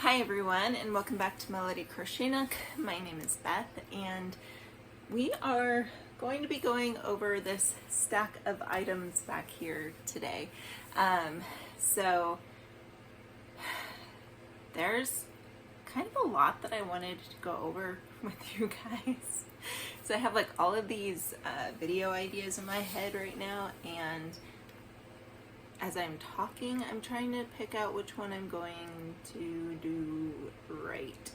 Hi everyone, and welcome back to Melody Crochet Nook. My name is Beth, and we are going to be going over this stack of items back here today. So there's kind of a lot that I wanted to go over with you guys. So I have like all of these video ideas in my head right now, and as I'm talking, I'm trying to pick out which one I'm going to do right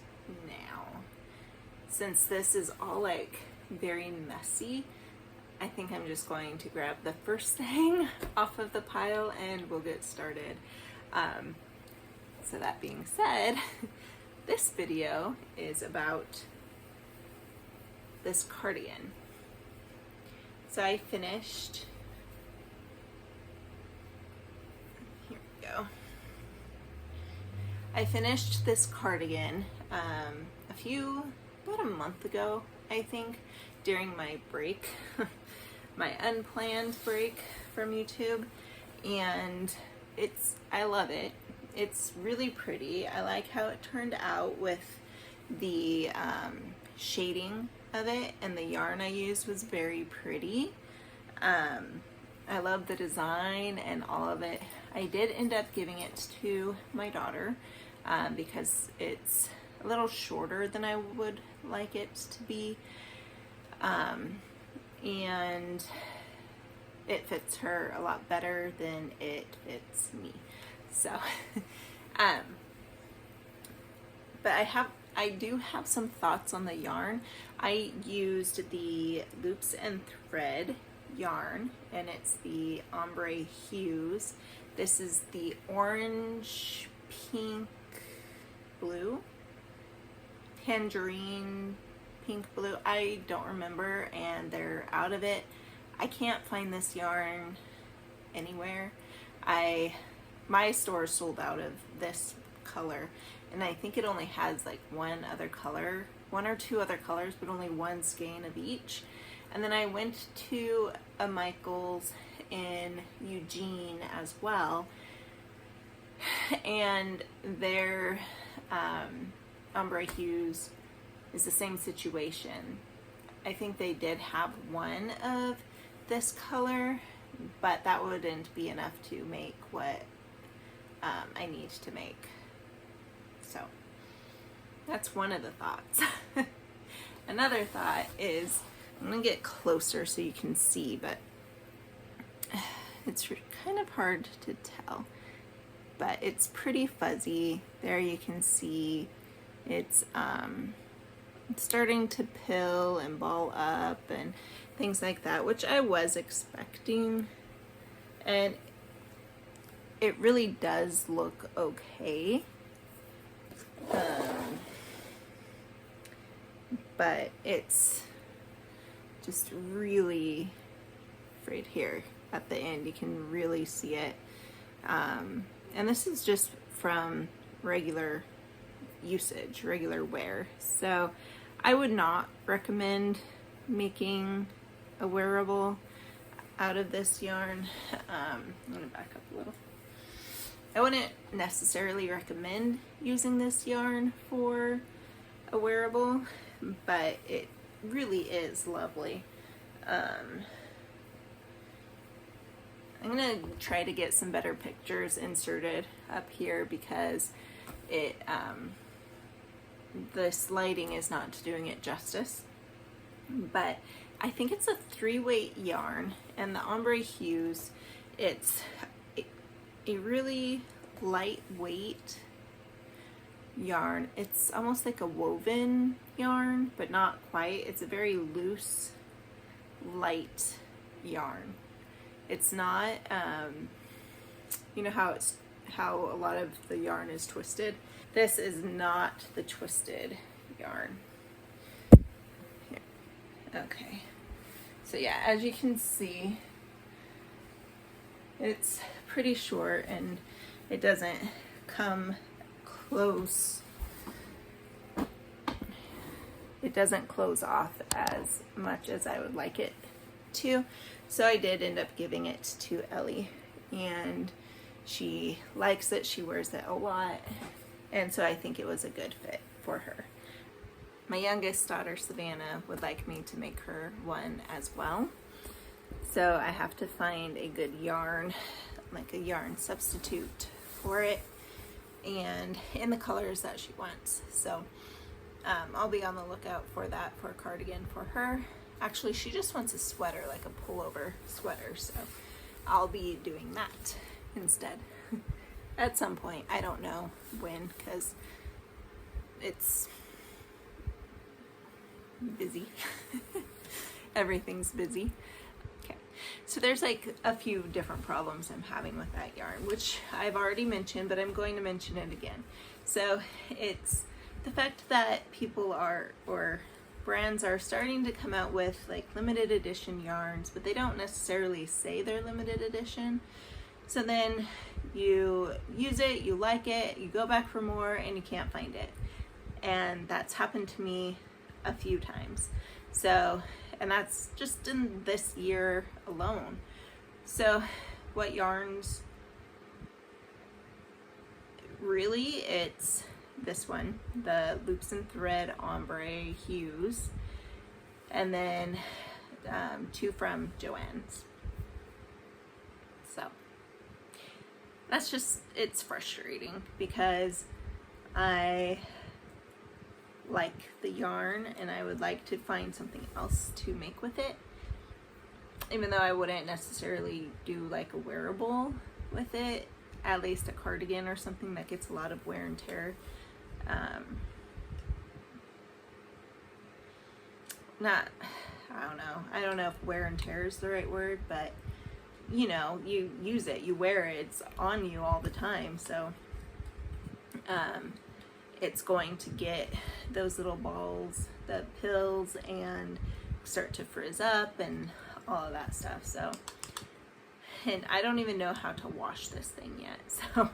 now. Since this is all like very messy, I think I'm just going to grab the first thing off of the pile and we'll get started. So that being said, this video is about this cardigan. So I finished I finished this cardigan about a month ago, I think, during my break, my unplanned break from YouTube, and I love it. It's really pretty. I like how it turned out with the shading of it, and the yarn I used was very pretty. I love the design and all of it. I did end up giving it to my daughter because it's a little shorter than I would like it to be, and it fits her a lot better than it fits me. So, but I do have some thoughts on the yarn. I used the Loops and Thread yarn, and it's the ombré hues. This is the orange, pink, blue, tangerine, pink, blue. I don't remember, and they're out of it. I can't find this yarn anywhere. My store sold out of this color, and I think it only has like one or two other colors, but only one skein of each. And then I went to a Michael's in Eugene as well, and their ombre hues is the same situation. I think they did have one of this color, but that wouldn't be enough to make what I need to make. So that's one of the thoughts. Another thought is, I'm gonna get closer so you can see, but it's kind of hard to tell, but it's pretty fuzzy. There you can see it's starting to pill and ball up and things like that, which I was expecting, and it really does look okay. But it's just really right here at the end, you can really see it, and this is just from regular usage, regular wear. So I would not recommend making a wearable out of this yarn. I'm gonna back up a little. I wouldn't necessarily recommend using this yarn for a wearable, but it really is lovely. I'm gonna try to get some better pictures inserted up here because this lighting is not doing it justice. But I think it's a 3-weight yarn, and the ombre hues, it's a really lightweight yarn. It's almost like a woven yarn, but not quite. It's a very loose, light yarn. It's not, you know how a lot of the yarn is twisted? This is not the twisted yarn. Here. Okay. So yeah, as you can see, it's pretty short and it doesn't come close. It doesn't close off as much as I would like it to. So I did end up giving it to Ellie, and she likes it. She wears it a lot. And so I think it was a good fit for her. My youngest daughter, Savannah, would like me to make her one as well. So I have to find a good yarn, like a yarn substitute for it, and in the colors that she wants. So I'll be on the lookout for that for a cardigan for her. Actually, she just wants a sweater, like a pullover sweater, so I'll be doing that instead at some point. I don't know when, because it's busy. Everything's busy. Okay, so there's like a few different problems I'm having with that yarn, which I've already mentioned, but I'm going to mention it again. So it's the fact that people are, or brands are starting to come out with like limited edition yarns, but they don't necessarily say they're limited edition. So then you use it, you like it, you go back for more, and you can't find it. And that's happened to me a few times. So, and that's just in this year alone. So what yarns? Really, it's this one, the Loops and Thread Ombre Hues, and then 2 from Joann's. So that's just, it's frustrating because I like the yarn and I would like to find something else to make with it, even though I wouldn't necessarily do like a wearable with it, at least a cardigan or something that gets a lot of wear and tear. I don't know if wear and tear is the right word, but you know, you use it, you wear it, it's on you all the time, so it's going to get those little balls, the pills, and start to frizz up and all of that stuff. So, and I don't even know how to wash this thing yet, so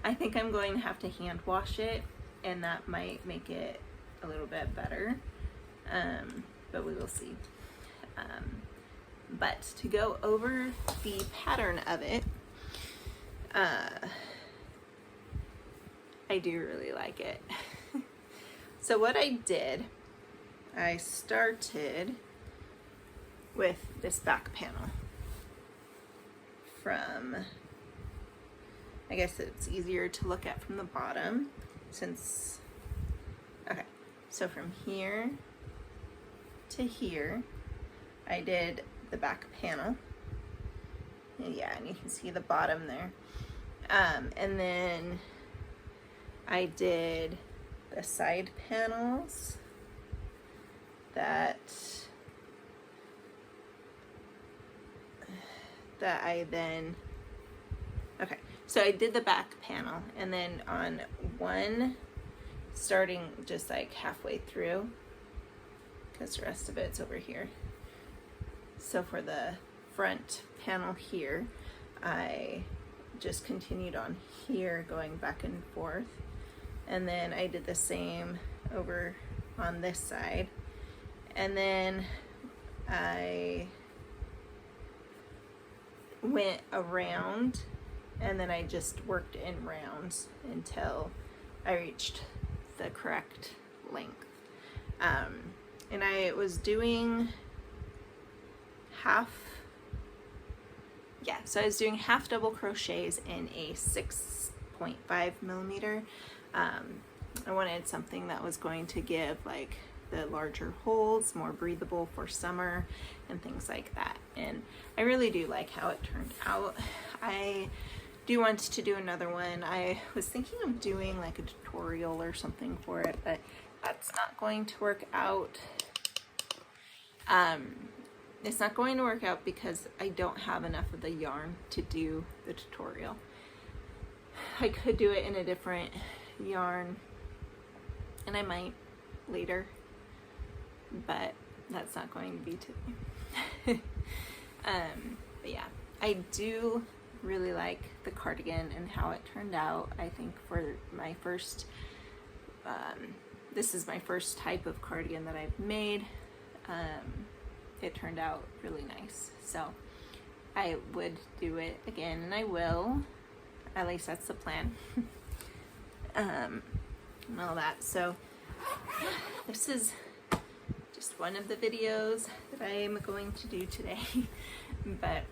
I think I'm going to have to hand wash it, and that might make it a little bit better, but we will see. But to go over the pattern of it, I do really like it. So what I did, I started with this back panel from, I guess it's easier to look at from the bottom since, okay, so from here to here, I did the back panel. And yeah, and you can see the bottom there. And then I did the side panels that I then, okay, so I did the back panel, and then on one, starting just like halfway through, because the rest of it's over here. So for the front panel here, I just continued on here, going back and forth, and then I did the same over on this side, and then I went around, and then I just worked in rounds until I reached the correct length. And I was doing so I was doing half double crochets in a 6.5 millimeter. I wanted something that was going to give like the larger holes, more breathable for summer and things like that. And I really do like how it turned out. I do want to do another one. I was thinking of doing like a tutorial or something for it, but that's not going to work out. It's not going to work out because I don't have enough of the yarn to do the tutorial. I could do it in a different yarn, and I might later, but that's not going to be today. But yeah, I do really like the cardigan and how it turned out. I think for my first, this is my first type of cardigan that I've made. It turned out really nice, so I would do it again, and I will, at least that's the plan. and all that. So this is just one of the videos that I am going to do today. But